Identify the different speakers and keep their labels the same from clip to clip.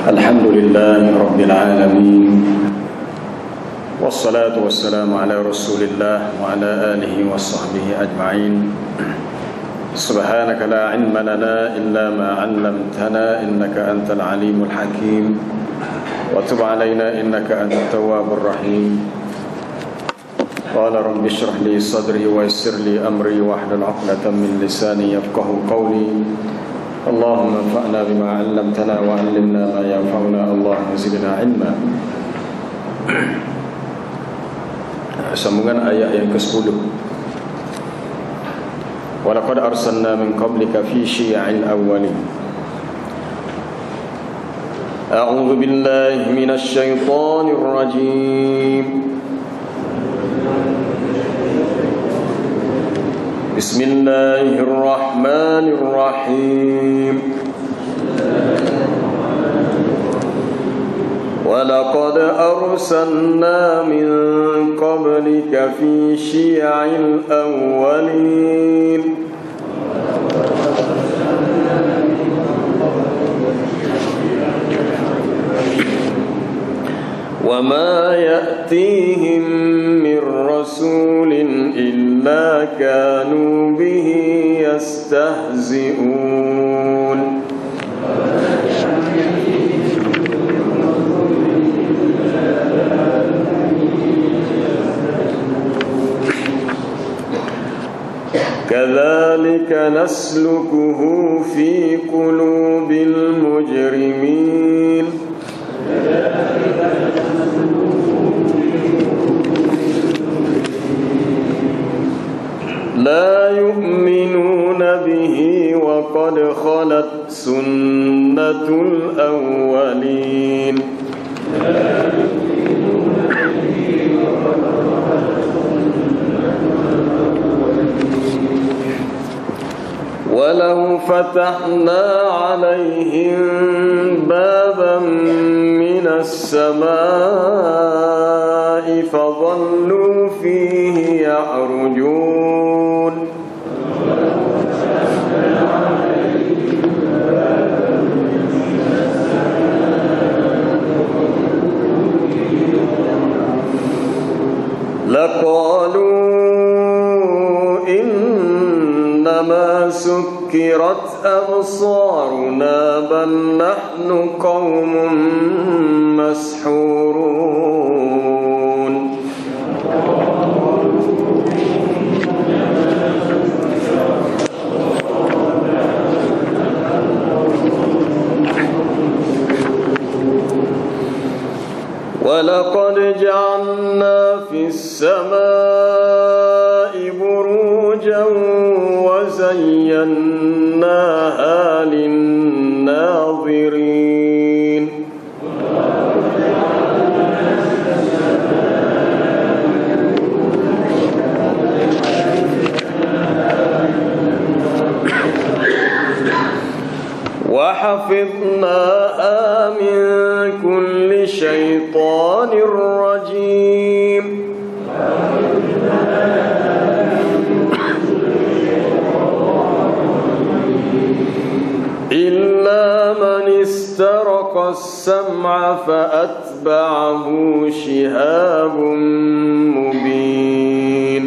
Speaker 1: Alhamdulillahi Rabbil Alamin, wassalatu wassalamu ala rasulillah wa ala alihi wa sahbihi ajma'in. Subhanaka la ilma lana illa ma 'allamtana innaka antal alimul hakim wa tub 'alaina innaka antat tawwabur rahim. Qala rabbi shrah li sadri wa yassir li amri wahlul 'uqdatam min lisani yafqahu qawli. Allahumma anfa'na bima 'allamtana wa 'allimna ma yanfa'una. Allahumma zidna 'ilma. Sambungan ayat yang ke-10. Wa laqad arsalna min qablika fi syi'il awwalin. A'udzu billahi minasy syaithanir rajim. Bismillahirrahmanirrahim. وَلَقَدْ أَرْسَلْنَا مِنْ قَبْلِكَ فِي شِيَعِ الْأَوَّلِينَ وَمَا يَأْتِيهِمْ مِنْ رَسُولٍ إِلَّا كَانُوا بِهِ يَسْتَهْزِئُونَ كذلك نسلكه في قلوب المجرمين لا يؤمنون به وقد خلت سنة الأولين ولو فتحنا عليهم بابا من السماء فظلوا فيه يعرجون لقالوا إنما سكرت أبصارنا بل نحن قوم مسحورون ولقد جعلنا في السماء بروجا وزيناها للناظرين وحفظناها من كل شيطان رجيم إلا من استرق السمع فأتبعه شهاب مبين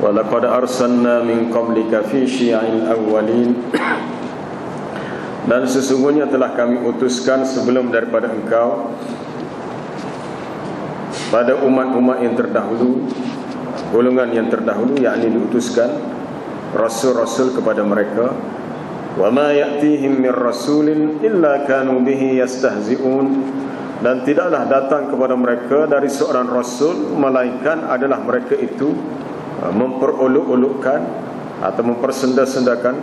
Speaker 1: وَلَقَدْ أَرْسَلْنَا مِنْ قَبْلِكَ فِي شِيَعِ الْأَوَّلِينَ. Dan sesungguhnya telah kami utuskan sebelum daripada engkau pada umat-umat yang terdahulu, golongan yang terdahulu, yakni diutuskan rasul-rasul kepada mereka. وَمَا يَأْتِيهِمْ مِنْ رَسُولٍ إِلَّا كَانُوا بِهِ يَسْتَهْزِئُونَ. Dan tidaklah datang kepada mereka dari seorang rasul melainkan adalah mereka itu memperolok-olokkan atau mempersenda-sendakan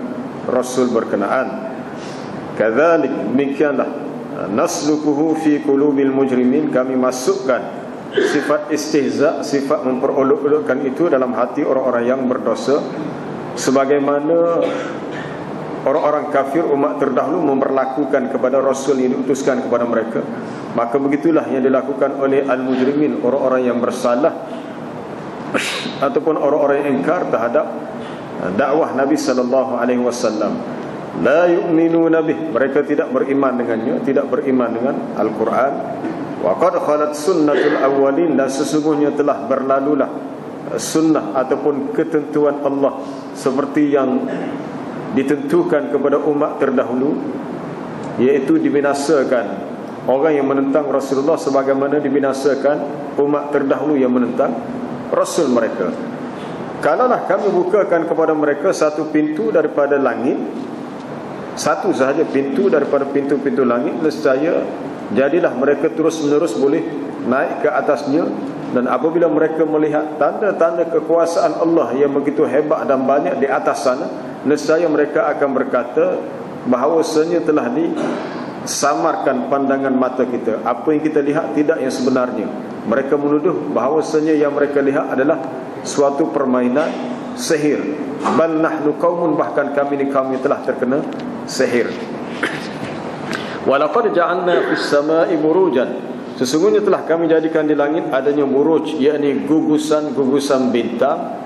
Speaker 1: rasul berkenaan. Kadzalik, demikianlah naslukuhu fi qulubil mujrimin, kami masukkan sifat istihza, sifat memperolok-olokkan itu dalam hati orang-orang yang berdosa, sebagaimana orang-orang kafir umat terdahulu memperlakukan kepada rasul yang diutuskan kepada mereka. Maka begitulah yang dilakukan oleh al-mujrimin, orang-orang yang bersalah ataupun orang-orang yang ingkar terhadap dakwah Nabi sallallahu alaihi wasallam. La yu'minuna bih, mereka tidak beriman dengannya, tidak beriman dengan Al-Quran. Wa qad khalat sunnatul awwalin, dan sesungguhnya telah berlalulah sunnah ataupun ketentuan Allah seperti yang ditentukan kepada umat terdahulu, iaitu dibinasakan orang yang menentang Rasulullah sebagaimana dibinasakan umat terdahulu yang menentang Rasul mereka. Kalaulah kami bukakan kepada mereka satu pintu daripada langit, satu sahaja pintu daripada pintu-pintu langit, nescaya jadilah mereka terus-menerus boleh naik ke atasnya. Dan apabila mereka melihat tanda-tanda kekuasaan Allah yang begitu hebat dan banyak di atas sana, nescaya mereka akan berkata bahawasanya telah disamarkan pandangan mata kita. Apa yang kita lihat tidak yang sebenarnya. Mereka menuduh bahawasanya yang mereka lihat adalah suatu permainan sihir. Bal nahnu qaumun, bahkan kami ni kaum yang telah terkena sihir. Walaqad ja'alna fis sama'i burujan, sesungguhnya telah kami jadikan di langit adanya buruj, yakni gugusan-gugusan bintang,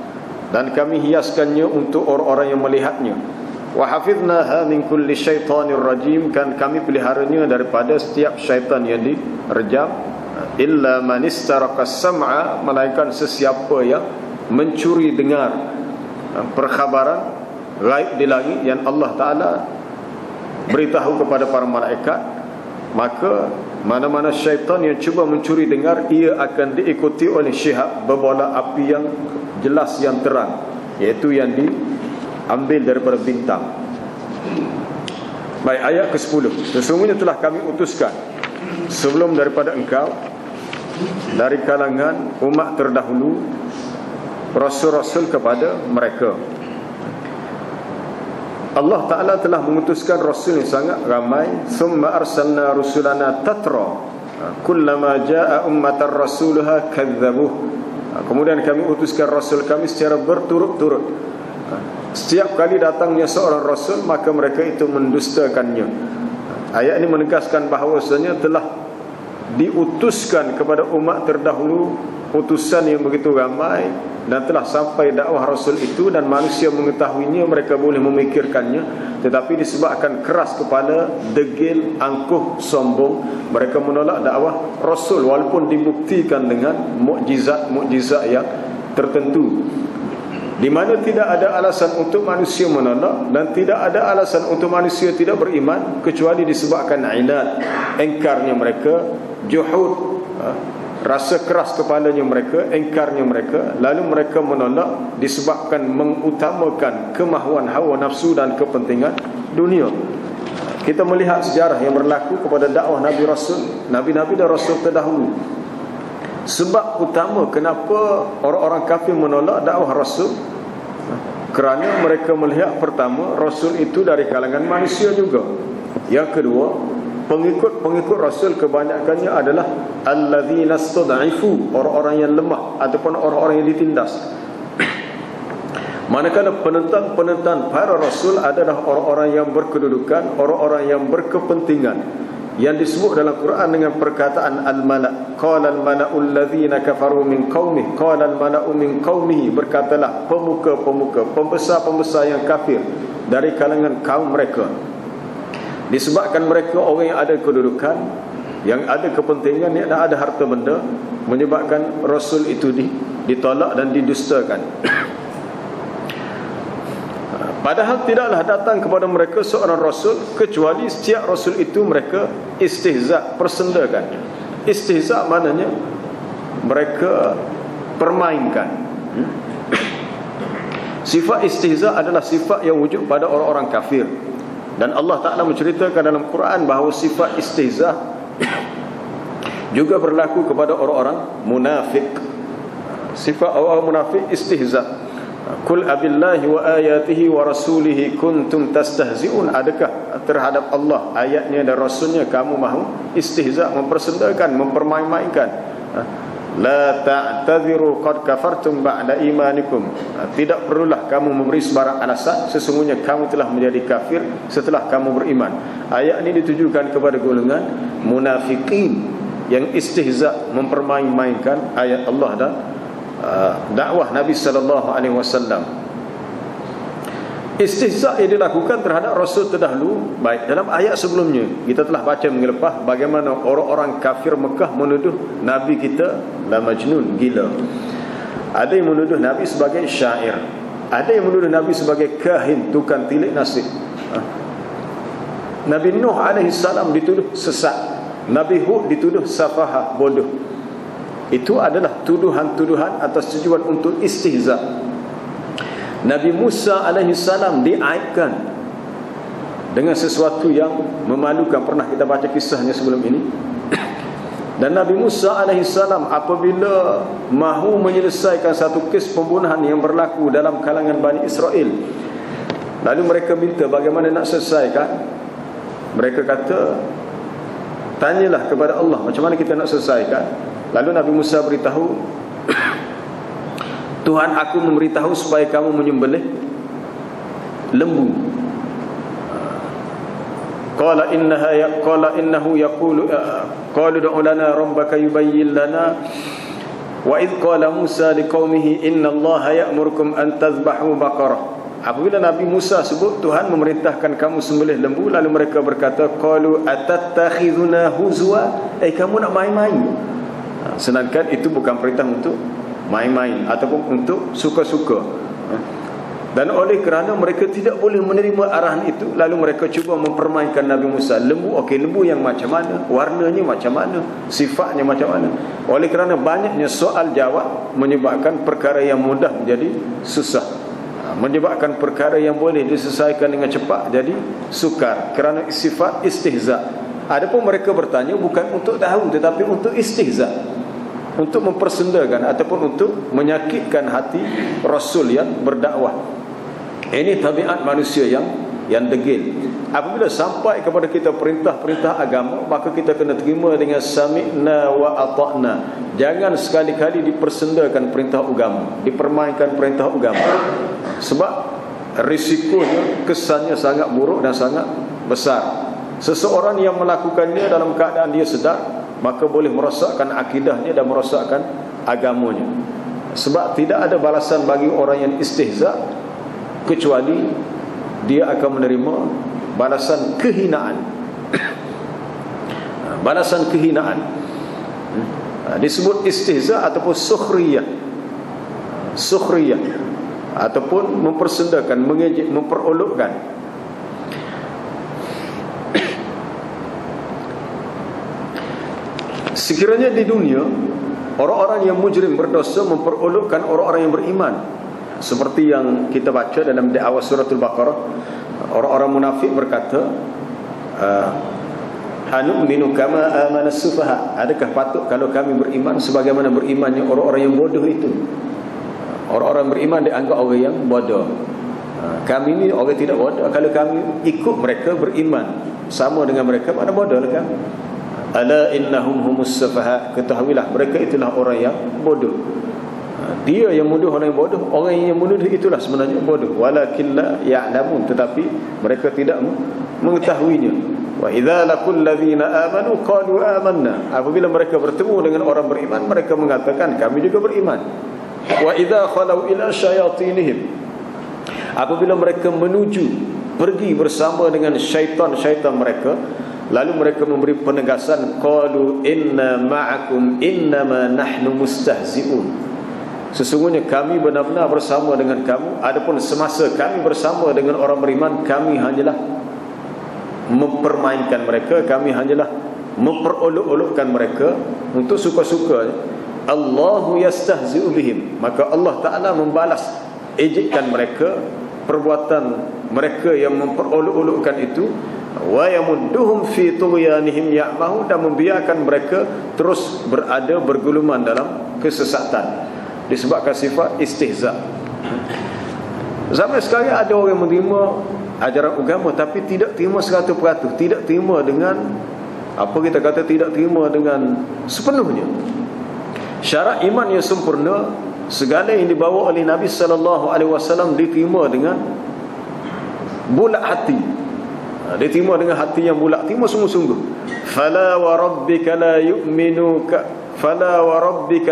Speaker 1: dan kami hiaskannya untuk orang-orang yang melihatnya. Wa hafidnaha min kulli syaitanir rajim, kan kami peliharanya daripada setiap syaitan yang direjam. Illa man istaraka sam'a, melainkan sesiapa yang mencuri dengar perkhabaran gaib di langit yang Allah Ta'ala beritahu kepada para malaikat, maka mana-mana syaitan yang cuba mencuri dengar, ia akan diikuti oleh syihab berbola api yang jelas, yang terang, iaitu yang diambil daripada bintang. Baik, ayat ke-10. Sesungguhnya telah kami utuskan sebelum daripada engkau dari kalangan umat terdahulu rasul-rasul kepada mereka. Allah Ta'ala telah mengutuskan rasul yang sangat ramai. Thumma arsalna rusulana tatra, kullama ja'a ummatan rasuluha kadzabuh. Kemudian kami utuskan rasul kami secara berturut-turut. Setiap kali datangnya seorang rasul, maka mereka itu mendustakannya. Ayat ini menegaskan bahawasanya telah diutuskan kepada umat terdahulu utusan yang begitu ramai, dan telah sampai dakwah Rasul itu, dan manusia mengetahuinya, mereka boleh memikirkannya, tetapi disebabkan keras kepala, degil, angkuh, sombong, mereka menolak dakwah Rasul walaupun dibuktikan dengan mukjizat-mukjizat yang tertentu, di mana tidak ada alasan untuk manusia menolak, dan tidak ada alasan untuk manusia tidak beriman, kecuali disebabkan inad, engkarnya mereka, juhud, rasa keras kepalanya mereka, engkarnya mereka, lalu mereka menolak disebabkan mengutamakan kemahuan hawa nafsu dan kepentingan dunia. Kita melihat sejarah yang berlaku kepada dakwah Nabi Rasul, Nabi-Nabi dan Rasul terdahulu. Sebab utama kenapa orang-orang kafir menolak dakwah Rasul, kerana mereka melihat, pertama, Rasul itu dari kalangan manusia juga. Yang kedua, pengikut Rasul kebanyakannya adalah alladzina istad'ifu, orang-orang yang lemah ataupun orang-orang yang ditindas. Manakala penentang para Rasul adalah orang-orang yang berkedudukan, orang-orang yang berkepentingan, yang disebut dalam Quran dengan perkataan al-mala'. Qala al-mala'u alladzina kafaru min qaumih, qala al-mala'u min qaumihi, berkatalah pemuka-pemuka, pembesar-pembesar yang kafir dari kalangan kaum mereka. Disebabkan mereka orang yang ada kedudukan, yang ada kepentingan, yang ada harta benda, menyebabkan Rasul itu ditolak dan didustakan. Padahal tidaklah datang kepada mereka seorang Rasul, kecuali setiap Rasul itu mereka istihza', persendakan. Istihza' maknanya mereka permainkan. Sifat istihza' adalah sifat yang wujud pada orang-orang kafir. Dan Allah Ta'ala menceritakan dalam Quran bahawa sifat istihza' juga berlaku kepada orang-orang munafik. Sifat orang munafik istihza'. Qul abillahi wa ayatihi wa rasulihi kuntum tastahzi'un, adakah terhadap Allah, ayatnya dan rasulnya kamu mahu istihza', mempersendakan, mempermain-mainkan. La ta'tadhiru qad kafartum ba'da imanikum. Tidak perlulah kamu memberi sebarang alasan, sesungguhnya kamu telah menjadi kafir setelah kamu beriman. Ayat ini ditujukan kepada golongan munafikin yang istihza, mempermain-mainkan ayat Allah dan dakwah Nabi sallallahu alaihi wasallam. Istihza yang dilakukan terhadap Rasul terdahulu, baik dalam ayat sebelumnya kita telah baca minggu lepas bagaimana orang-orang kafir Mekah menuduh Nabi kita la majnun, gila. Ada yang menuduh Nabi sebagai syair, ada yang menuduh Nabi sebagai kahin, tukang tilik nasib. Nabi Nuh alaihi salam dituduh sesat, Nabi Hud dituduh safahah, bodoh. Itu adalah tuduhan-tuduhan atas tujuan untuk istihza. Nabi Musa alaihi salam diaibkan dengan sesuatu yang memalukan. Pernah kita baca kisahnya sebelum ini. Dan Nabi Musa alaihi salam apabila mahu menyelesaikan satu kes pembunuhan yang berlaku dalam kalangan Bani Israel, lalu mereka minta bagaimana nak selesaikan. Mereka kata, tanyalah kepada Allah macam mana kita nak selesaikan. Lalu Nabi Musa beritahu, Tuhan aku memberitahu supaya kamu menyembelih lembu. Qala innahu yaqulu qalu ud'u lana rabbaka yubayyin lana wa id qala Musa liqaumihi innallaha ya'murukum an tadhbahu baqarah. Apabila Nabi Musa sebut Tuhan memerintahkan kamu sembelih lembu, lalu mereka berkata, qalu atattakhizuna huzwa, kamu nak main-main. Sedangkan itu bukan perintah untuk main-main ataupun untuk suka-suka. Dan oleh kerana mereka tidak boleh menerima arahan itu, lalu mereka cuba mempermainkan Nabi Musa. Lembu, okey, lembu yang macam mana, warnanya macam mana, sifatnya macam mana. Oleh kerana banyaknya soal jawab menyebabkan perkara yang mudah menjadi susah, menyebabkan perkara yang boleh diselesaikan dengan cepat jadi sukar kerana sifat istihza. Adapun mereka bertanya bukan untuk tahu tetapi untuk istihza, untuk mempersendakan ataupun untuk menyakitkan hati Rasul yang berdakwah. Ini tabiat manusia yang degil. Apabila sampai kepada kita perintah-perintah agama, maka kita kena terima dengan sami'na wa ata'na. Jangan sekali-kali dipersendakan perintah agama, dipermainkan perintah agama. Sebab risikonya, kesannya sangat buruk dan sangat besar. Seseorang yang melakukannya dalam keadaan dia sedar, maka boleh merosakkan akidahnya dan merosakkan agamanya. Sebab tidak ada balasan bagi orang yang istihza kecuali dia akan menerima balasan kehinaan. Balasan kehinaan disebut istihza ataupun sukhriyah. Sukhriyah ataupun mempersendakan, mengejek, memperolokkan. Sekiranya di dunia orang-orang yang mujrim berdosa memperolokkan orang-orang yang beriman, seperti yang kita baca dalam di awal suratul Baqarah, orang-orang munafik berkata, anu'minu kama amana sufaha, adakah patut kalau kami beriman sebagaimana berimannya orang-orang yang bodoh itu. Orang-orang beriman dianggap orang yang bodoh. Kami ni orang tidak bodoh. Kalau kami ikut mereka beriman sama dengan mereka, mana bodoh lah kami. Ala innahum humus sufaha, ketahuilah mereka itulah orang yang bodoh. Dia yang menuduh orang yang bodoh, orang yang menuduh itulah sebenarnya bodoh. Walakin la ya'lamun, tetapi mereka tidak mengetahuinya. Wa idza laqul ladzina amanu qalu amanna, apabila mereka bertemu dengan orang beriman, mereka mengatakan kami juga beriman. Wa idza khalau ila syayatinihim, apabila mereka pergi bersama dengan syaitan-syaitan mereka, lalu mereka memberi penegasan, qalu inna ma'akum innama nahnu mustahzi'un, sesungguhnya kami benar-benar bersama dengan kamu. Adapun semasa kami bersama dengan orang beriman, kami hanyalah mempermainkan mereka, kami hanyalah memperolok-olokkan mereka untuk suka-suka. Allahu yastahzi'u bihim, maka Allah Ta'ala membalas ejekan mereka, perbuatan mereka yang memperolok-olokkan itu. Wa yamudduhum fi tughyanihim ya'mahu, dan membiarkan mereka terus berada berguluman dalam kesesatan disebabkan sifat istihza. Sampai sekarang ada orang yang menerima ajaran agama tapi tidak terima 100%, tidak terima dengan apa kita kata, tidak terima dengan sepenuhnya. Syarat iman yang sempurna, segala yang dibawa oleh Nabi sallallahu alaihi wasallam diterima dengan bulat hati. Diterima dengan hati yang bulat, terima sungguh-sungguh. Fala wa rabbika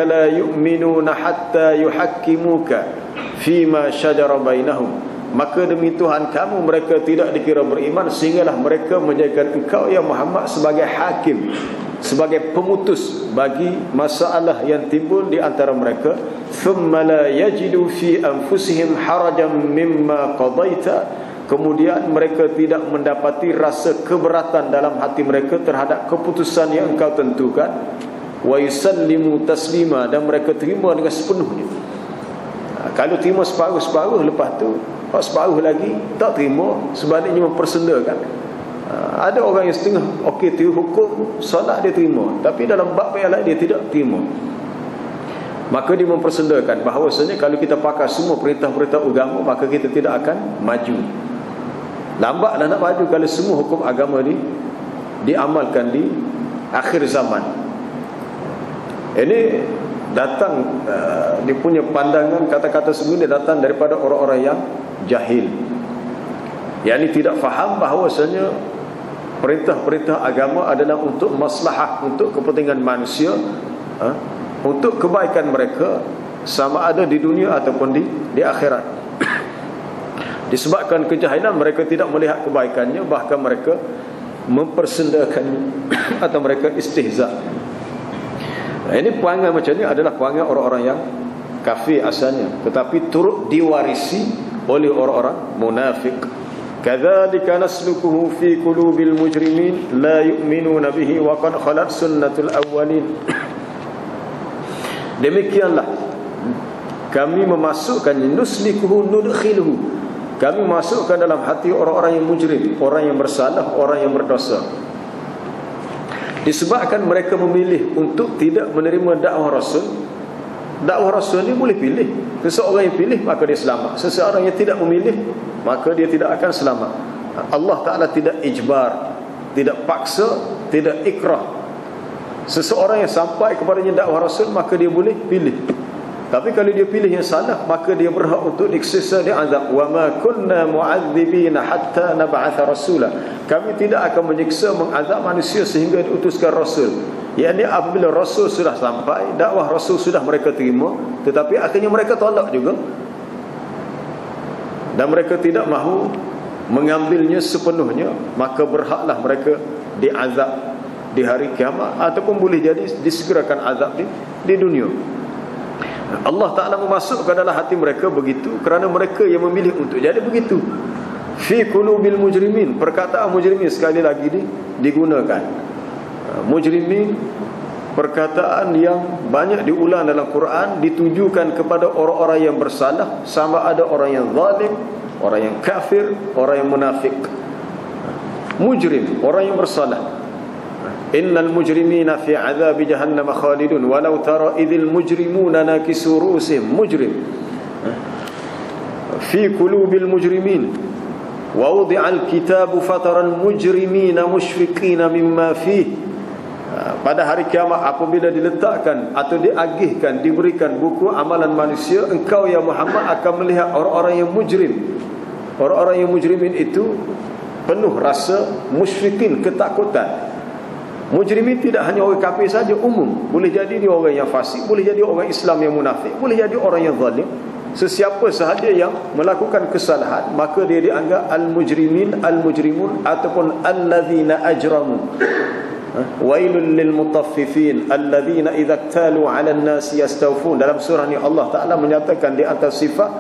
Speaker 1: la yu'minuna hatta yuhakkimuka fima syajara bainahum. Maka demi Tuhan kamu, mereka tidak dikira beriman sehinggalah mereka menjadikan engkau ya Muhammad sebagai hakim, sebagai pemutus bagi masalah yang timbul di antara mereka. Thumma la yajidu fi anfusihim harajan mimma qadaita. Kemudian mereka tidak mendapati rasa keberatan dalam hati mereka terhadap keputusan yang engkau tentukan. Wa yusallimu taslima, dan mereka terima dengan sepenuhnya. Kalau terima separuh-separuh, lepas tu separuh lagi tak terima, sebaliknya mempersendakan. Ada orang yang setengah okey tu hukum solat dia terima, tapi dalam bab yang lain dia tidak terima. Maka dia mempersendakan bahawasanya kalau kita pakai semua perintah-perintah agama, maka kita tidak akan maju. Lambatlah nak maju kalau semua hukum agama diamalkan di akhir zaman. Ini datang, dia punya pandangan, kata-kata sebelum dia datang daripada orang-orang yang jahil, yang tidak faham bahawasanya perintah-perintah agama adalah untuk maslahah, untuk kepentingan manusia, untuk kebaikan mereka, sama ada di dunia ataupun di akhirat. Disebabkan kejahilan, mereka tidak melihat kebaikannya, bahkan mereka mempersendakannya atau mereka istihza. Ini perangai macam ni adalah perangai orang-orang yang kafir asalnya, tetapi turut diwarisi oleh orang-orang munafik. Kadzalika naslukuhu fi qulubil mujrimin la yu'minuna bihi wa qad khalat sunnatul awwalin. Demikianlah kami memasukkannya, nuslikuhu nudkhiluhu, kami masukkan dalam hati orang-orang yang mujrim, orang yang bersalah, orang yang berdosa. Disebabkan mereka memilih untuk tidak menerima dakwah Rasul. Dakwah Rasul ni boleh pilih. Seseorang yang pilih maka dia selamat. Seseorang yang tidak memilih maka dia tidak akan selamat. Allah Ta'ala tidak ijbar, tidak paksa, tidak ikrah. Seseorang yang sampai kepadanya dakwah Rasul, maka dia boleh pilih. Tapi kalau dia pilih yang salah, maka dia berhak untuk disiksa, diazab. Wa ma kunna mu'adzibina hatta nab'atha rasula. Kami tidak akan menyiksa, mengazab manusia sehingga diutuskan Rasul. Yang ini apabila Rasul sudah sampai, dakwah Rasul sudah mereka terima, tetapi akhirnya mereka tolak juga, dan mereka tidak mahu mengambilnya sepenuhnya, maka berhaklah mereka diazab di hari kiamat, ataupun boleh jadi disegerakan azab di dunia. Allah Ta'ala memasukkan dalam hati mereka begitu kerana mereka yang memilih untuk jadi begitu. Fi qulubil mujrimin, perkataan mujrimin sekali lagi digunakan. Mujrimin, perkataan yang banyak diulang dalam Quran, ditujukan kepada orang-orang yang bersalah, sama ada orang yang zalim, orang yang kafir, orang yang munafik. Mujrim, orang yang bersalah. Innal mujrimina fi azabi jahannam khalidun walau tara idhil mujrimuna nakisu ru'usihim. Mujrim fi qulubil mujrimin wa wudi'al kitabu fataral mujrimina mushfiqina mimma fihi. Pada hari kiamat apabila diletakkan atau diagihkan, diberikan buku amalan manusia, engkau ya Muhammad akan melihat orang-orang yang mujrim. Orang-orang yang mujrimin itu penuh rasa musyfiqin, ketakutan. Mujrimin tidak hanya orang kafir saja, umum. Boleh jadi dia orang yang fasik, boleh jadi orang Islam yang munafik, boleh jadi orang yang zalim. Sesiapa sahaja yang melakukan kesalahan, maka dia dianggap al-mujrimin, al-mujrimun, ataupun allazina ajramu. Wailul lil mutaffifin allazina idza iktalu 'alan nasi yastawfun. Dalam surah ni Allah Taala menyatakan di atas sifat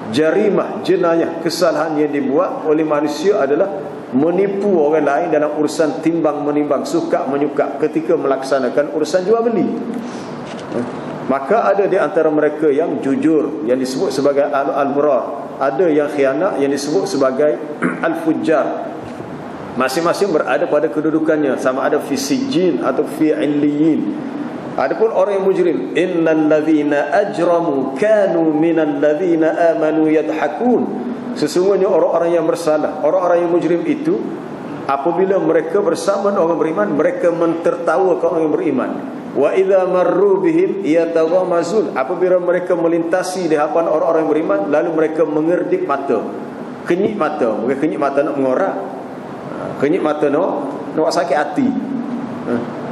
Speaker 1: jarimah, jenayah, kesalahan yang dibuat oleh manusia adalah menipu orang lain dalam urusan timbang menimbang, suka menyuka ketika melaksanakan urusan jual beli. Maka ada di antara mereka yang jujur, yang disebut sebagai al-murar, ada yang khianat, yang disebut sebagai al-fujjar. Masing-masing berada pada kedudukannya, sama ada fi sijjin atau fi illiyin. Adapun orang yang mujrim, innal ladzina ajramu kanu minal ladzina amanu yadhakun. Sesungguhnya orang-orang yang bersalah, orang-orang yang mujrim itu, apabila mereka bersama orang beriman, mereka mentertawakan orang yang beriman. Wa idza marru bihim yataghamazun, apabila mereka melintasi di hadapan orang-orang beriman, lalu mereka mengerdip mata, kenyit mata, bukan kenyit mata nak mengorak, kenyit mata nak sakit hati.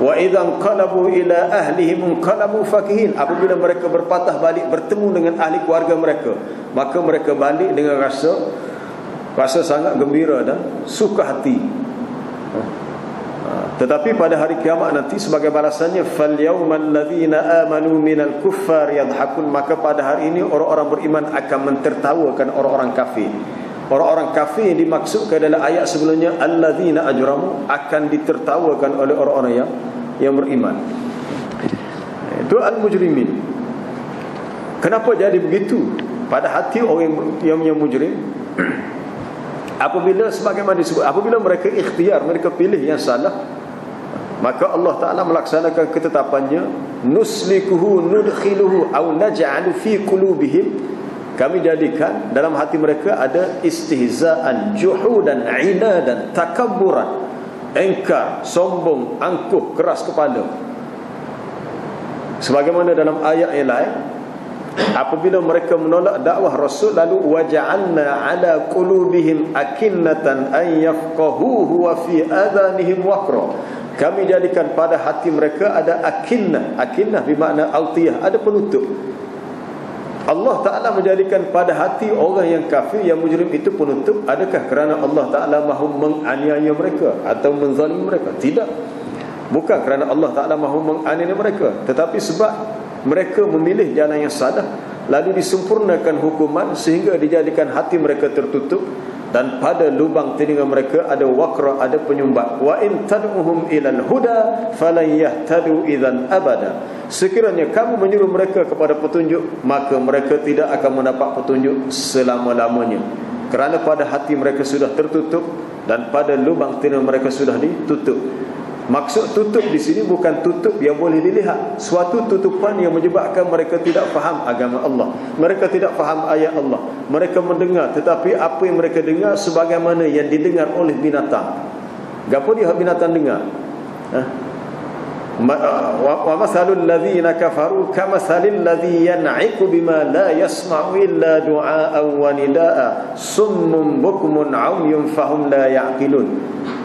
Speaker 1: Wa idza qalabu ila ahlihim qalabu fakihin, apabila mereka berpatah balik bertemu dengan ahli keluarga mereka, maka mereka balik dengan rasa sangat gembira dan suka hati. Tetapi pada hari kiamat nanti sebagai balasannya, fal yawmal ladzina amanu minal kuffar yadhakun, maka pada hari ini orang-orang beriman akan mentertawakan orang-orang kafir. Orang-orang kafir yang dimaksudkan dalam ayat sebelumnya, alladzina ajramu, akan ditertawakan oleh orang-orang yang beriman. Itu al-mujrimin. Kenapa jadi begitu pada hati orang yang mujrim? Apabila sebagaimana disebut, apabila mereka ikhtiar, mereka pilih yang salah, maka Allah Ta'ala melaksanakan ketetapannya, nuslikuhu nudkhiluhu aw naj'alu fi qulubihim, kami jadikan dalam hati mereka ada istihzaan, juhudan, inadan, takabburan, engkar, sombong, angkuh, keras kepala. Sebagaimana dalam ayat yang lain, apabila mereka menolak dakwah Rasul, lalu waja'alna ala qulubihim akinnatan an yafqahuhu wa fi adhanihim waqra, kami jadikan pada hati mereka ada akinnah. Akinnah bermakna altiyah, ada penutup. Allah Ta'ala menjadikan pada hati orang yang kafir, yang mujrim itu penutup. Adakah kerana Allah Ta'ala mahu menganiaya mereka atau menzalimi mereka? Tidak. Bukan kerana Allah Ta'ala mahu menganiaya mereka, tetapi sebab mereka memilih jalan yang salah, lalu disempurnakan hukuman sehingga dijadikan hati mereka tertutup, dan pada lubang telinga mereka ada waqra, ada penyumbat. Wa in tad'uhum ilal huda falan yahtadu idzan abada, sekiranya kamu menyuruh mereka kepada petunjuk, maka mereka tidak akan mendapat petunjuk selama-lamanya, kerana pada hati mereka sudah tertutup dan pada lubang telinga mereka sudah ditutup. Maksud tutup di sini bukan tutup yang boleh dilihat, suatu tutupan yang menyebabkan mereka tidak faham agama Allah, mereka tidak faham ayat Allah. Mereka mendengar, tetapi apa yang mereka dengar sebagaimana yang didengar oleh binatang. Gapo dia binatang dengar? Wa masalul ladzina kafaru kamatsalil ladzi yan'iqu bima la yasma'u illa du'aan wa nidaa summun bukmun 'umyun fahum la ya'qilun.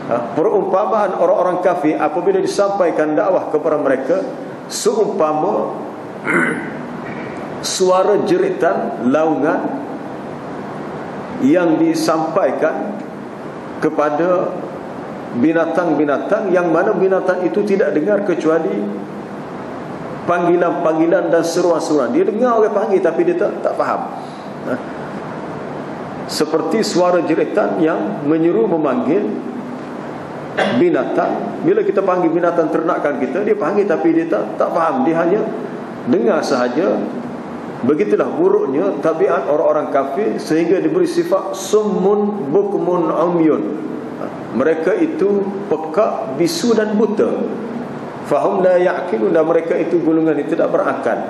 Speaker 1: Perumpamaan orang-orang kafir apabila disampaikan dakwah kepada mereka seumpama suara jeritan laungan yang disampaikan kepada binatang-binatang, yang mana binatang itu tidak dengar kecuali panggilan-panggilan dan seruan-seruan. Dia dengar orang panggil tapi dia tak faham. Seperti suara jeritan yang menyeru memanggil binatang. Bila kita panggil binatang ternakan kita, dia panggil tapi dia tak faham, dia hanya dengar sahaja. Begitulah buruknya tabiat orang-orang kafir, sehingga diberi sifat summun bukmun umyun. Mereka itu pekak, bisu dan buta. Fahum la ya'qilun, dan mereka itu golongan yang tidak berakal.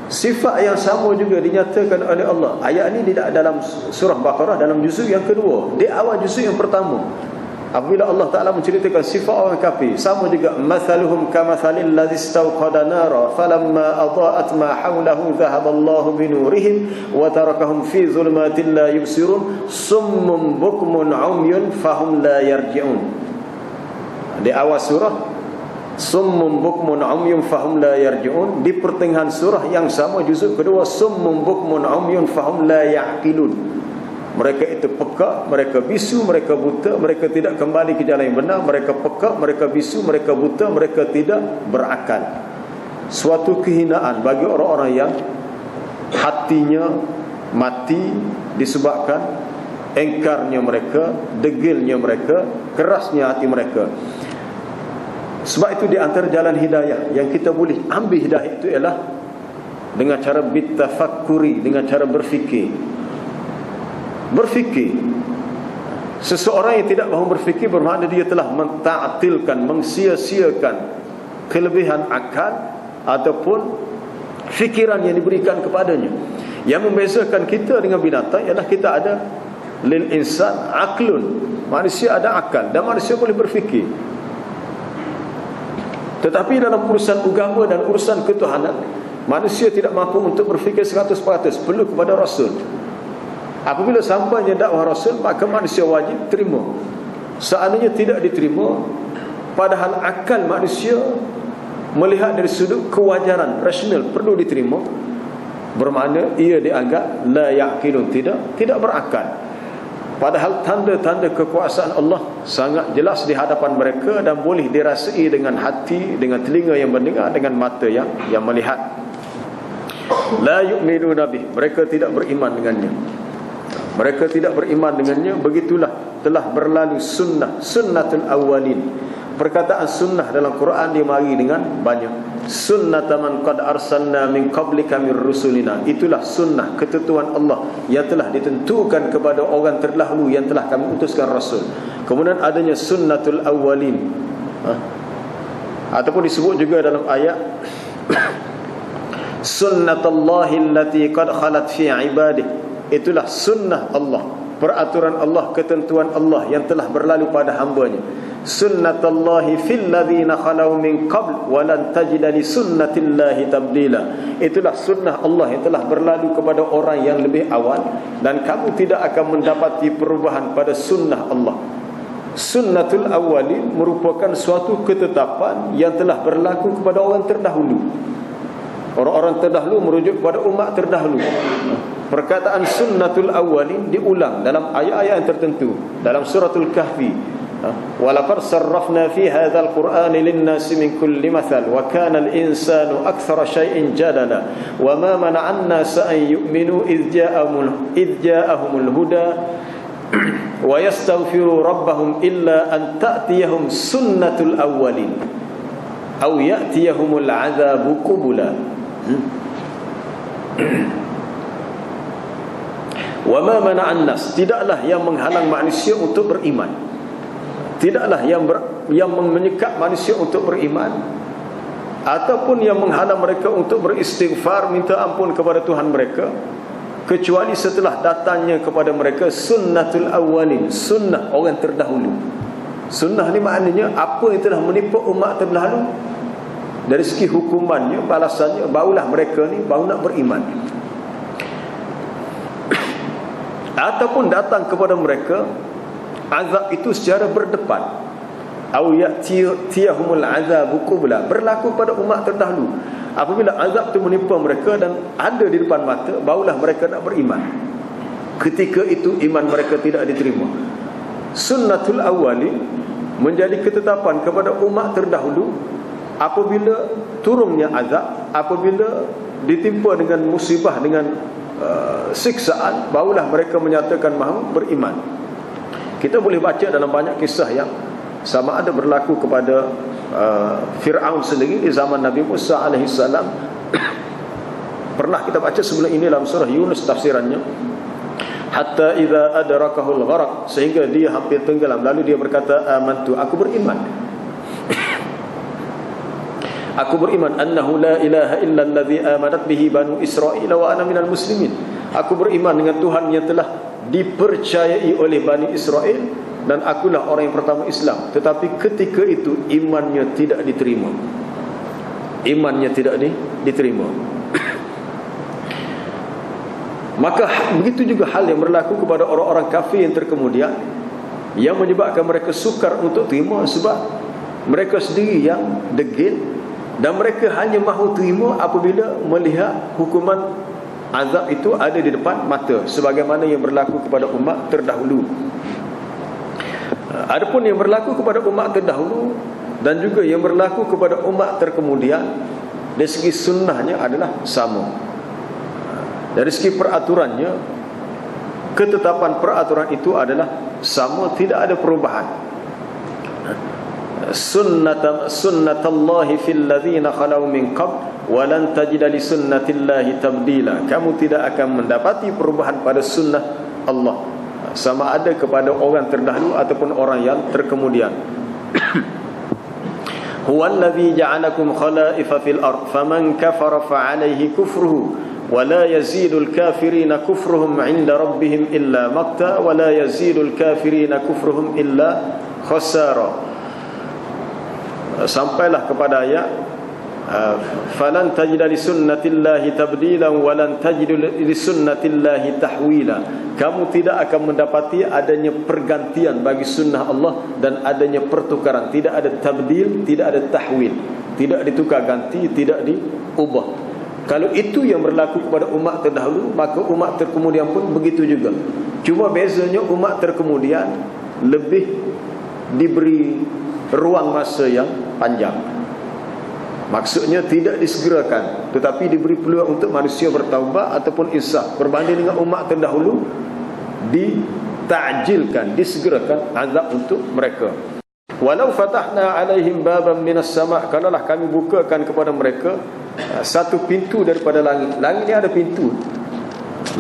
Speaker 1: Sifat yang sama juga dinyatakan oleh Allah. Ayat ini tidak dalam surah Baqarah, dalam juzuk yang kedua, di awal juzuk yang pertama. Apabila Allah Ta'ala menceritakan sifat orang kafir, sama juga, mathaluhum kamathalil ladzi istawqada nara falamma adha'at ma hawlahu dhahaballahu binurihim wa tarakahum fi dhulumatin la yubsirun summun bukmun 'umyun fahum la yarji'un. Di awal surah summun bukmun 'umyun fahum la yarji'un, di pertengahan surah yang sama juzuk kedua summun bukmun 'umyun fahum la ya'qilun. Mereka itu pekak, mereka bisu, mereka buta, mereka tidak kembali ke jalan yang benar. Mereka pekak, mereka bisu, mereka buta, mereka tidak berakal. Suatu kehinaan bagi orang-orang yang hatinya mati disebabkan engkarnya mereka, degilnya mereka, kerasnya hati mereka. Sebab itu di antara jalan hidayah yang kita boleh ambil hidayah itu ialah dengan cara bitafakkuri, dengan cara berfikir. Berfikir. Seseorang yang tidak mahu berfikir bermakna dia telah menta'atilkan, mengsia-siakan kelebihan akal ataupun fikiran yang diberikan kepadanya. Yang membezakan kita dengan binatang ialah kita ada lil insan aklun, manusia ada akal dan manusia boleh berfikir. Tetapi dalam urusan agama dan urusan ketuhanan, manusia tidak mampu untuk berfikir 100%, perlu kepada Rasul. Apabila sampainya dakwah Rasul, maka manusia wajib terima. Seandainya tidak diterima, padahal akal manusia melihat dari sudut kewajaran, rasional, perlu diterima, bermakna ia dianggap la yaqilun, tidak berakal. Padahal tanda-tanda kekuasaan Allah sangat jelas di hadapan mereka dan boleh dirasai dengan hati, dengan telinga yang mendengar, dengan mata yang melihat. La yu'minuna bih, mereka tidak beriman dengannya. Mereka tidak beriman dengannya. Begitulah telah berlalu sunnatul awwalin. Perkataan sunnah dalam Quran dia mari dengan banyak. Sunnataman qad arsalna min qablika min rusulina. Itulah sunnah, ketentuan Allah yang telah ditentukan kepada orang terdahulu yang telah kami utuskan Rasul. Kemudian adanya sunnatul awwalin, ataupun disebut juga dalam ayat sunnatullahi allati qad khalat fi ibadihi. Itulah sunnah Allah, peraturan Allah, ketentuan Allah yang telah berlalu pada hambanya. Sunnatullahi fil ladzina khalau min qabl wa lan tajida li sunnatillahi tabdila. Itulah sunnah Allah yang telah berlalu kepada orang yang lebih awal, dan kamu tidak akan mendapati perubahan pada sunnah Allah. Sunnatul awwalin merupakan suatu ketetapan yang telah berlaku kepada orang terdahulu. Orang-orang terdahulu merujuk kepada umat terdahulu. Perkataan sunnatul awwalin diulang dalam ayat-ayat yang tertentu. Dalam suratul Kahfi, walaqad sarrafna fi hadzal qur'ani lin-nasi min kulli mathal wa kana al-insanu akthara shay'in jadala wa ma mana'an nasa an yu'minu idh ja'ahumul huda wa yastaghfiru rabbahum illa an ta'tiyahum sunnatul awwalin aw ya'tiyahumul 'adzabu qubula. Wa ma mana'an nas, tidaklah yang menghalang manusia untuk beriman, tidaklah yang menyekat manusia untuk beriman, ataupun yang menghalang mereka untuk beristighfar, minta ampun kepada Tuhan mereka, kecuali setelah datangnya kepada mereka sunnatul awwalin, sunnah orang terdahulu. Sunnah ni maknanya apa yang telah menimpa umat terdahulu, dari segi hukumannya, balasannya, barulah mereka ni baru nak beriman. Ataupun datang kepada mereka azab itu secara berdepan, au ya'tiyahumul azabu qubla, berlaku pada umat terdahulu. Apabila azab itu menimpa mereka dan ada di depan mata, barulah mereka nak beriman. Ketika itu iman mereka tidak diterima. Sunnatul awwalin menjadi ketetapan kepada umat terdahulu. Apabila turunnya azab, apabila ditimpa dengan musibah, dengan siksaan, barulah mereka menyatakan mahu beriman. Kita boleh baca dalam banyak kisah yang sama ada berlaku kepada Fir'aun sendiri di zaman Nabi Musa AS. Pernah kita baca sebelum ini dalam surah Yunus tafsirannya, hatta idza adrakahul gharq, sehingga dia hampir tenggelam, lalu dia berkata amantu, aku beriman. Aku beriman annahu la ilaha illa alladhi amanat bihi banu Israil wa ana minal muslimin. Aku beriman dengan Tuhan yang telah dipercayai oleh Bani Israel, dan akulah orang yang pertama Islam. Tetapi ketika itu imannya tidak diterima. Imannya tidak diterima. Maka begitu juga hal yang berlaku kepada orang-orang kafir yang terkemudian, yang menyebabkan mereka sukar untuk terima, sebab mereka sendiri yang degil, dan mereka hanya mahu terima apabila melihat hukuman azab itu ada di depan mata, sebagaimana yang berlaku kepada umat terdahulu. Adapun yang berlaku kepada umat terdahulu dan juga yang berlaku kepada umat terkemudian, dari segi sunnahnya adalah sama. Dari segi peraturannya, ketetapan peraturan itu adalah sama, tidak ada perubahan. Sunnatullahi fil ladzina khalau min qabl wa lan tajida li sunnatillahi tabdila. Kamu tidak akan mendapati perubahan pada sunnah Allah, sama ada kepada orang terdahulu ataupun orang yang terkemudian. Huwallazi ja'alakum khalaifa fil ard faman kafara fa'alayhi kufruhu wa la yazidul kafirina kufruhum 'inda rabbihim illa maqta wa la yazidul kafirina kufruhum illa khasara. sampailah kepada ayat falan tajida li sunnatillahi tabdilan walan tajidu li sunnatillahi tahwila. Kamu tidak akan mendapati adanya pergantian bagi sunnah Allah dan adanya pertukaran. Tidak ada tabdil, tidak ada tahwil, tidak ditukar ganti, tidak diubah. Kalau itu yang berlaku kepada umat terdahulu, maka umat terkemudian pun begitu juga. Cuma bezanya umat terkemudian lebih diberi ruang masa yang panjang. Maksudnya tidak disegerakan, tetapi diberi peluang untuk manusia bertaubat ataupun insaf. Berbanding dengan umat terdahulu, ditakjilkan, disegerakan azab untuk mereka. Walau fatahna alaihim baban minas sama', kalaulah kami bukakan kepada mereka satu pintu daripada langit. Langit ni ada pintu.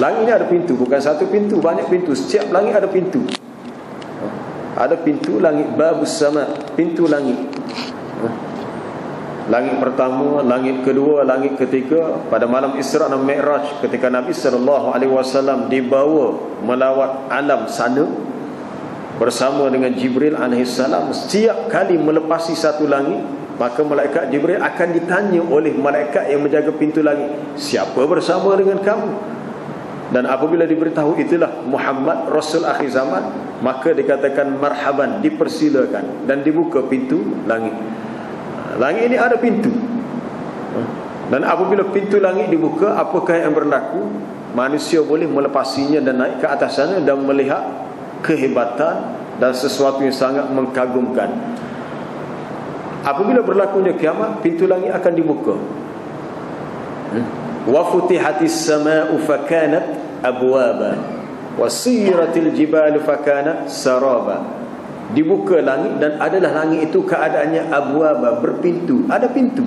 Speaker 1: Langit ni ada pintu, bukan satu pintu, banyak pintu. Setiap langit ada pintu. Ada pintu langit, babus sama', pintu langit. Langit pertama, langit kedua, langit ketiga. Pada malam Isra' dan Mi'raj, ketika Nabi SAW dibawa melawat alam sana bersama dengan Jibril alaihissalam, setiap kali melepasi satu langit, maka malaikat Jibril akan ditanya oleh malaikat yang menjaga pintu langit, siapa bersama dengan kamu? Dan apabila diberitahu itulah Muhammad Rasul akhir zaman, maka dikatakan marhaban, dipersilakan, dan dibuka pintu langit. Langit ini ada pintu. Dan apabila pintu langit dibuka, apakah yang berlaku? Manusia boleh melepasinya dan naik ke atas sana dan melihat kehebatan dan sesuatu yang sangat mengkagumkan. Apabila berlakunya kiamat, pintu langit akan dibuka. Wa futihatis samaa'u fakanat abwaba wa siratil jibalu fakanat saraba. Dibuka langit dan adalah langit itu keadaannya abwaba, berpintu, ada pintu.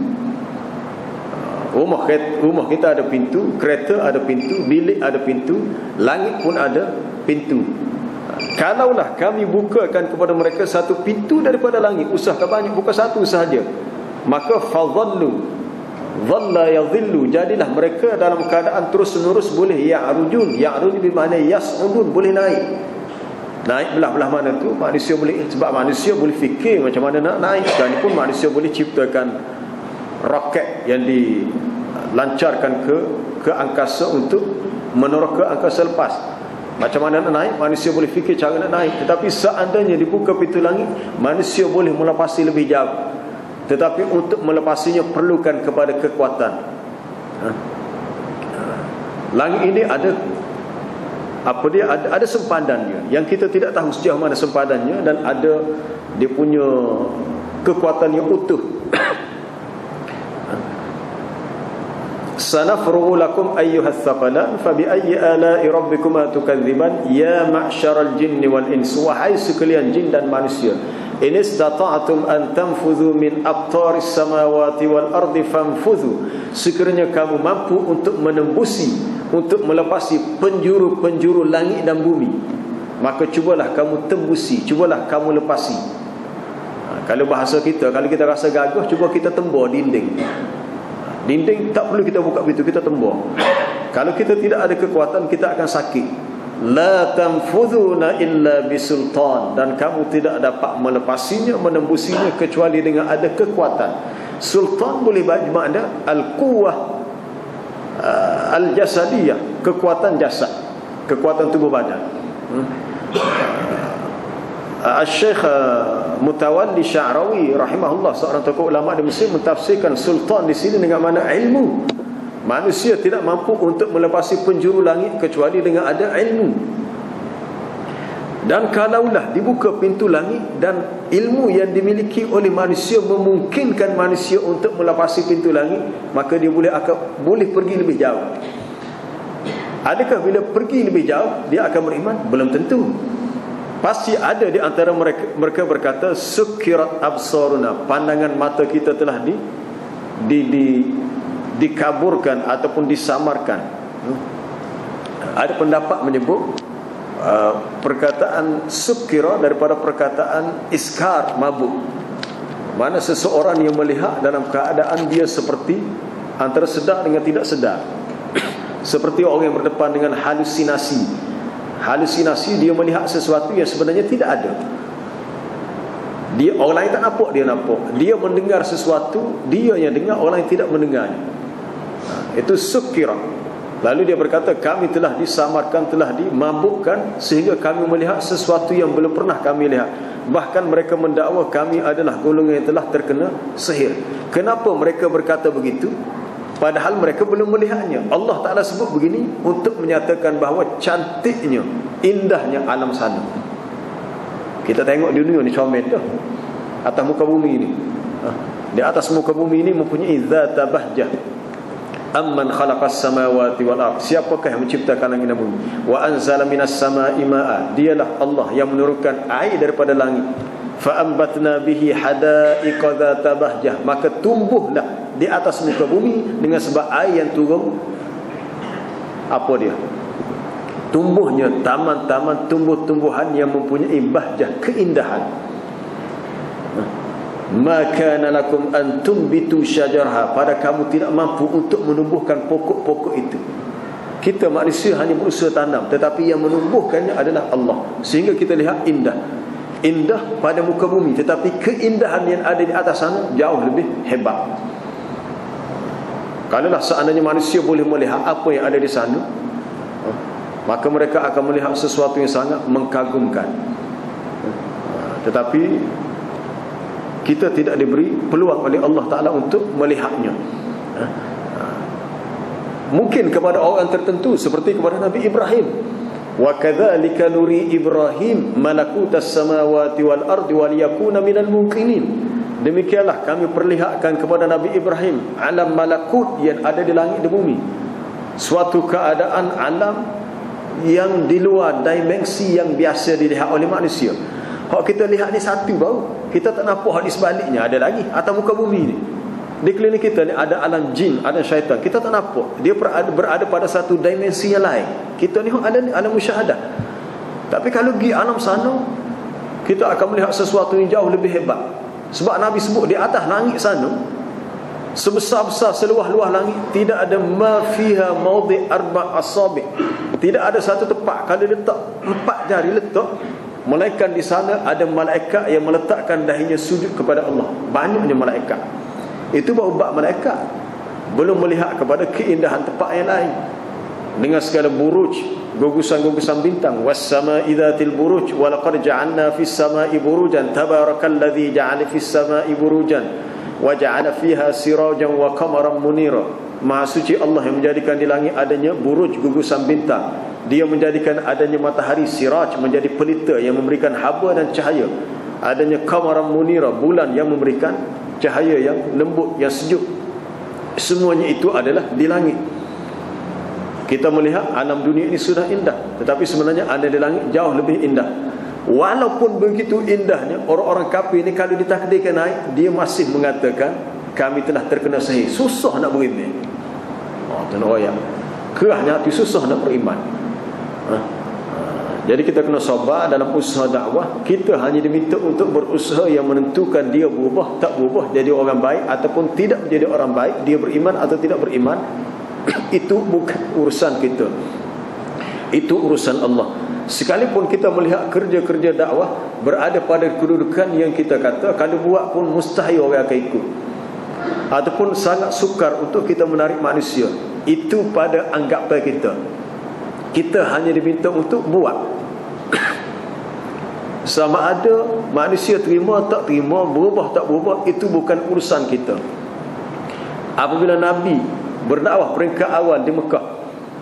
Speaker 1: Rumah kita ada pintu, kereta ada pintu, bilik ada pintu, langit pun ada pintu. Kalaulah kami bukakan kepada mereka satu pintu daripada langit, usahakan banyak, bukan satu sahaja, maka fadhallu dhalla yadhillu, jadilah mereka dalam keadaan terus menerus boleh ya'rujun. Ya'rujun bermakna yas'udun, boleh naik. Naik belah-belah mana tu manusia boleh, sebab manusia boleh fikir macam mana nak naik. Dan pun manusia boleh ciptakan roket yang dilancarkan ke angkasa untuk menurut ke angkasa lepas. Macam mana nak naik, manusia boleh fikir cara nak naik. Tetapi seandainya dibuka pintu langit, manusia boleh melepasi lebih jauh. Tetapi untuk melepasinya perlukan kepada kekuatan. Langit ini ada ada sempadannya yang kita tidak tahu sejauh mana sempadannya, dan ada dia punya kekuatan yang utuh. Sanafrugu lakum ayyuhas thaqalan fa bi ayyi ala'i rabbikuma tukadziban ya ma'syaral jinni wal ins, wahai sekalian jin dan manusia, in istata'tum an tanfudhu min aqtaris samawati wal ardi fanfudhu, sekiranya kamu mampu untuk menembusi, untuk melepasi penjuru-penjuru langit dan bumi, maka cubalah kamu tembusi, cubalah kamu lepasi. Kalau bahasa kita, kalau kita rasa gagah, cuba kita tembur dinding. Dinding tak perlu kita buka pintu, kita tembur. Kalau kita tidak ada kekuatan, kita akan sakit. La tanfudhuna illa bisultan, dan kamu tidak dapat melepasinya, menembusinya kecuali dengan ada kekuatan. Sultan boleh bermakna al-quwwah al-jasadiyah, kekuatan jasad, kekuatan tubuh badan. Al-Syekh Mutawalli Sya'rawi rahimahullah, seorang tokoh ulama di Mesir, mentafsirkan sultan di sini dengan makna ilmu. Manusia tidak mampu untuk melepasi penjuru langit kecuali dengan ada ilmu. Dan kalaulah dibuka pintu langit dan ilmu yang dimiliki oleh manusia memungkinkan manusia untuk melepasi pintu langit, maka dia boleh pergi lebih jauh. Adakah bila pergi lebih jauh dia akan beriman? Belum tentu. Pasti ada di antara mereka berkata, sukirat absaruna, pandangan mata kita telah dikaburkan ataupun disamarkan. Ada pendapat menyebut perkataan sukira daripada perkataan iskar, mabuk. Mana seseorang yang melihat dalam keadaan dia seperti antara sedar dengan tidak sedar. Seperti orang yang berdepan dengan halusinasi. Halusinasi, dia melihat sesuatu yang sebenarnya tidak ada. Dia orang lain tak nampak, dia nampak. Dia mendengar sesuatu, dia yang dengar, orang lain tidak mendengarnya. Itu sukira. Lalu dia berkata, kami telah disamarkan, telah dimabukkan sehingga kami melihat sesuatu yang belum pernah kami lihat. Bahkan mereka mendakwa kami adalah golongan yang telah terkena sihir. Kenapa mereka berkata begitu? Padahal mereka belum melihatnya. Allah Ta'ala sebut begini untuk menyatakan bahawa cantiknya, indahnya alam sana. Kita tengok di dunia ni comel dah, atas muka bumi ni. Di atas muka bumi ni mempunyai zat bahjah. Amman khalaqas samawati wal ardh, siapakah yang menciptakan langit dan bumi? Wa anzala minas samaa'i maa'a, dialah Allah yang menurunkan air daripada langit. Fa ambatna bihi hadaiqa dzata bahjah, maka tumbuhlah di atas muka bumi dengan sebab air yang turun. Apa dia? Tumbuhnya taman-taman, tumbuh-tumbuhan yang mempunyai bahjah, keindahan. Maka nalakum antum bitu syajarha, pada kamu tidak mampu untuk menumbuhkan pokok-pokok itu. Kita manusia hanya berusaha tanam, tetapi yang menumbuhkannya adalah Allah. Sehingga kita lihat indah, indah pada muka bumi, tetapi keindahan yang ada di atas sana jauh lebih hebat. Kalaulah seandainya manusia boleh melihat apa yang ada di sana, maka mereka akan melihat sesuatu yang sangat mengagumkan. Tetapi kita tidak diberi peluang oleh Allah Ta'ala untuk melihatnya. Mungkin kepada orang tertentu, seperti kepada Nabi Ibrahim. Wa kadzalika nuri Ibrahim malakutas samawati wal ardi wa liyakuna minal muqinin. Demikianlah kami perlihatkan kepada Nabi Ibrahim alam malakut yang ada di langit dan bumi. Suatu keadaan alam yang di luar dimensi yang biasa dilihat oleh manusia. Hak kita lihat ni satu baru, kita tak nampak hak di sebaliknya ada lagi atas muka bumi ni. Di klinik kita ni ada alam jin, ada syaitan, kita tak nampak. Dia berada pada satu dimensi yang lain. Kita ni ada alam musyahadah. Tapi kalau pergi alam sana, kita akan melihat sesuatu yang jauh lebih hebat. Sebab Nabi sebut di atas langit sana, sebesar-besar seluas-luas langit, tidak ada ma fiha mawdi' arba' asabi'. Tidak ada satu tempat kalau letak 4 jari letak, melainkan di sana ada malaikat yang meletakkan dahinya sujud kepada Allah. Banyaknya malaikat. Itu baru bab malaikat, belum melihat kepada keindahan tempat yang lain. Dengan segala buruj, gugusan-gugusan bintang. Was-sama'i dzatil buruj wa laqad ja'alna fis sama'i burujan tabarakalladzi ja'ala fis sama'i burujan wa ja'ala fiha sirajan wa qamaran munira. Maha suci Allah yang menjadikan di langit adanya buruj, gugusan bintang. Dia menjadikan adanya matahari siraj, menjadi pelita yang memberikan haba dan cahaya. Adanya qamaran munira, bulan yang memberikan cahaya yang lembut, yang sejuk. Semuanya itu adalah di langit. Kita melihat alam dunia ini sudah indah, tetapi sebenarnya ada di langit jauh lebih indah. Walaupun begitu indahnya, orang-orang kafir ni kalau ditakdirkan naik, dia masih mengatakan kami telah terkena sihir. Susah nak beriman. Tuan royak, kerahnya hati susah nak beriman. Jadi kita kena sabar dalam usaha dakwah. Kita hanya diminta untuk berusaha yang menentukan dia berubah, tak berubah jadi orang baik ataupun tidak menjadi orang baik, dia beriman atau tidak beriman. Itu bukan urusan kita, itu urusan Allah. Sekalipun kita melihat kerja-kerja dakwah berada pada kedudukan yang kita kata kalau buat pun mustahil orang akan ikut, ataupun sangat sukar untuk kita menarik manusia, itu pada anggapan kita. Kita hanya diminta untuk buat. Sama ada manusia terima tak terima, berubah tak berubah, itu bukan urusan kita. Apabila Nabi berdakwah peringkat awal di Mekah,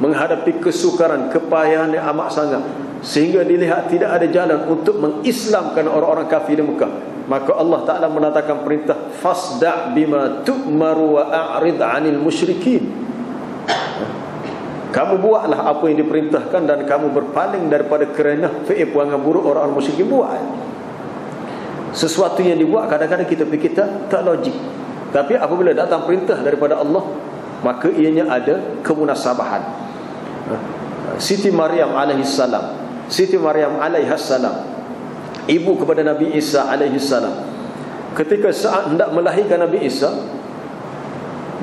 Speaker 1: menghadapi kesukaran, kepayahan yang amat sangat, sehingga dilihat tidak ada jalan untuk mengislamkan orang-orang kafir di Mekah, maka Allah Ta'ala menatakan perintah, fasda' bima tu'maru wa a'rid 'anil musyrikin. Kamu buatlah apa yang diperintahkan dan kamu berpaling daripada kerana perangai buruk orang-orang musyrikin buat. Sesuatu yang dibuat kadang-kadang kita fikir tak logik, tapi apabila datang perintah daripada Allah, maka ianya ada kemunasabahan. Siti Maryam alaihissalam, Siti Maryam alaihassalam, ibu kepada Nabi Isa alaihissalam, ketika saat hendak melahirkan Nabi Isa,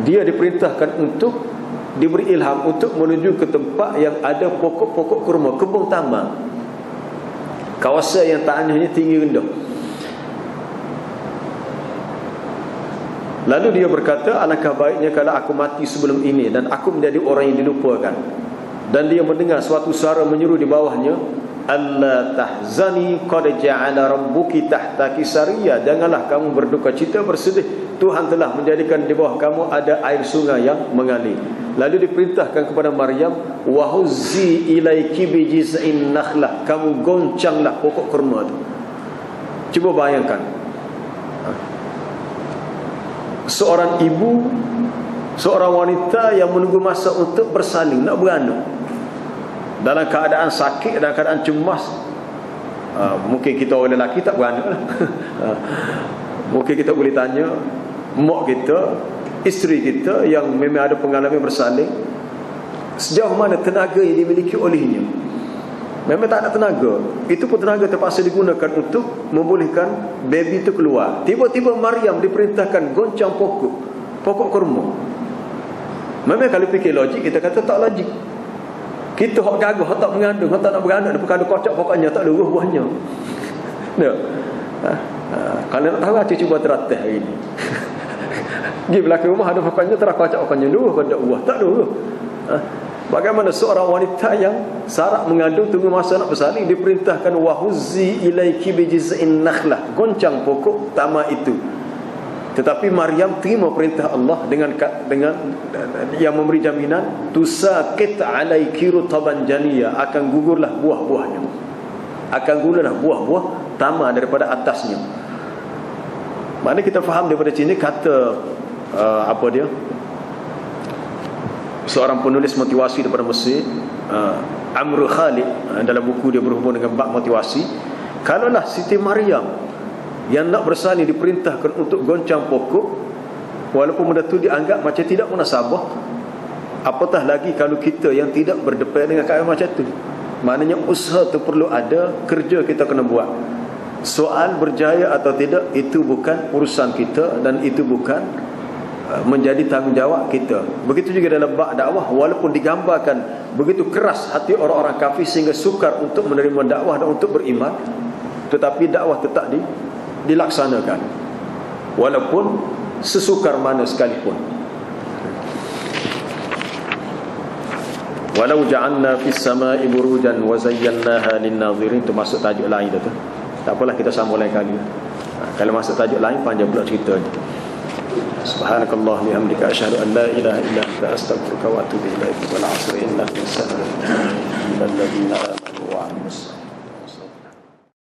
Speaker 1: dia diperintahkan untuk diberi ilham untuk menuju ke tempat yang ada pokok-pokok kurma, kebun taman, kawasan yang tanahnya tinggi rendah. Lalu dia berkata, alangkah baiknya kalau aku mati sebelum ini dan aku menjadi orang yang dilupakan. Dan dia mendengar suatu suara menyeru di bawahnya, alla tahzani qad ja'ala rabbuki tahtaki sariya, janganlah kamu berduka cita bersedih, Tuhan telah menjadikan di bawah kamu ada air sungai yang mengalir. Lalu diperintahkan kepada Maryam, wa huzzi ilaiki bi jiz'in nakhlah, kamu goncanglah pokok kurma itu. Cuba bayangkan, seorang ibu, seorang wanita yang menunggu masa untuk bersalin, nak beranak, dalam keadaan sakit, dalam keadaan cemas. Mungkin kita orang lelaki tak beranak lah. Mungkin kita boleh tanya mak kita, isteri kita yang memang ada pengalaman bersalin, sejauh mana tenaga yang dimiliki olehnya. Memang tak ada tenaga. Itu pun tenaga terpaksa digunakan untuk membolehkan baby itu keluar. Tiba-tiba Maryam diperintahkan goncang pokok kurma. Memang kalau fikir logik, kita kata tak logik. Kita hok gagah, hok tak mengandung, hok tak nak beranak, dia perkara kocok pokoknya, tak ada buahnya. Tak? Kalau nak tahu, aku cuba teratas hari ini. Pergi belakang rumah ada pokoknya, terah kocok pokoknya dua, ada buah, tak ada. Bagaimana seorang wanita yang sarak mengandung tunggu masa nak bersalin diperintahkan wahuzzi ilaiki bijiz'in nakhlah, goncang pokok tamak itu. Tetapi Maryam terima perintah Allah dengan yang memberi jaminan, tusaqit alaiki rutaban janiyah, akan gugurlah buah-buahnya, akan gugurlah buah-buah tamak daripada atasnya. Mana kita faham daripada sini kata apa dia, seorang penulis motivasi daripada Mesir, Amr Khalid, dalam buku dia berhubung dengan bab motivasi, kalaulah Siti Maryam yang nak bersalin diperintahkan untuk goncang pokok, walaupun benda tu dianggap macam tidak munasabah, apatah lagi kalau kita yang tidak berdepan dengan keadaan macam tu. Maknanya usaha tu perlu ada, kerja kita kena buat. Soal berjaya atau tidak, itu bukan urusan kita dan itu bukan menjadi tanggungjawab kita. Begitu juga dalam bab dakwah, walaupun digambarkan begitu keras hati orang-orang kafir sehingga sukar untuk menerima dakwah dan untuk beriman, tetapi dakwah tetap dilaksanakan walaupun sesukar mana sekalipun. Walau ja'alna fis sama'i burujan wa zayyanaha lin-nazirin, itu masuk tajuk lain dah tu. Tak apalah, kita sambung lain kali. Kalau masuk tajuk lain panjang pula ceritanya. Subhanakallah bihamdika asyhadu an la ilaha illa anta astaghfiruka wa atubu ilaik. Wal 'asri innal insana lafi khusr illa alladhina amanu wa 'amilus